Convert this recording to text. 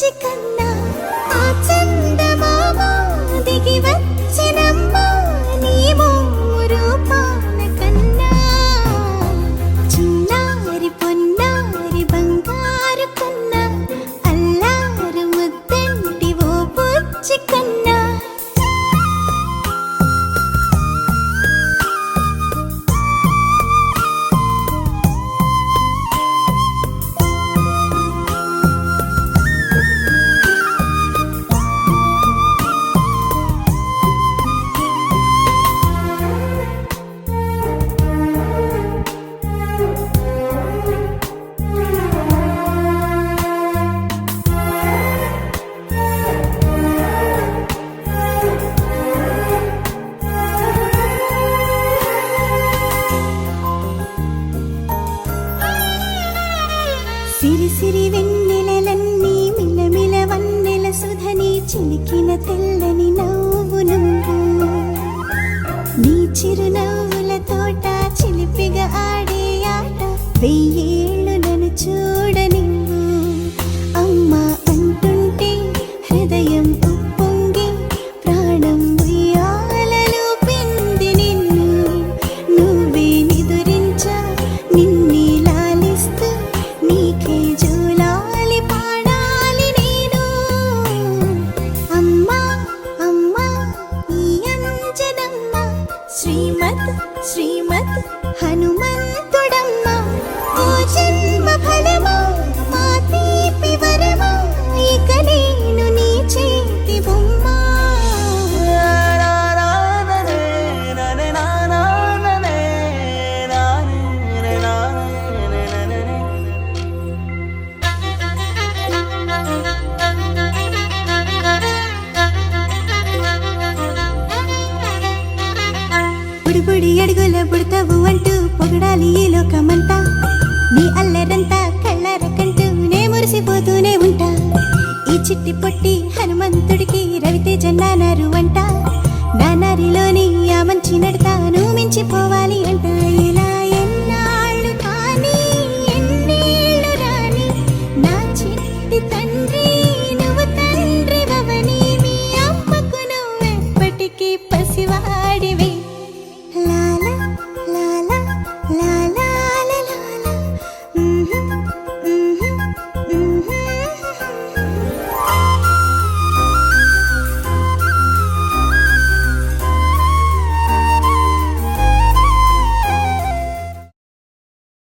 బుజ్జి కన్నా ఆ చందమామ దిగి వచ్చినమ్మా నీ రూపాల కన్నా చిన్నారి పొన్నారి బంగారు కన్నా అల్లారు ముద్దంటి ఓ బుజ్జి కన్నా సిరి సిరి వెన్నెలలన్నీ మిలమిల వన్నెల సుధని చిలికిన తెల్లని నవ్వు నువ్వు నీ చిరునవ్వుల తోట చిలిపిగా ఆడే ఆట వెయ్యేళ్ళు నన్ను చూడనివ్వు అమ్మా అంటుంటే హృదయం ఉప్పొంగి ప్రాణం ఉయ్యాలలో పిండి నిన్ను నువ్వే నిదురించా నిన్నే లాలిస్తూ నీకే జూలాలి పాడాలి నేను అమ్మా అమ్మా ఈ అంజనమ్మ శ్రీమత్ శ్రీమత్ హనుమంతుడమ్మ ఓ జన్మ ఫలమా మా తీపి వరమా ఇక నేను నీ చేతి బొమ్మ బుడిబుడి అడుగుల బుడతావు అంటూ పొగడాలి ఈ లోకమంతా నీ అల్లరంతా కళ్ళారకంటూ నే మురిసిపోతూనే ఉంటా ఈ చిట్టి పొట్టి హనుమంతుడికి రవితేజ నానారు అంట నానారిలోని ఆ మంచి నడతా నువ్వు మించిపోవాలి అంట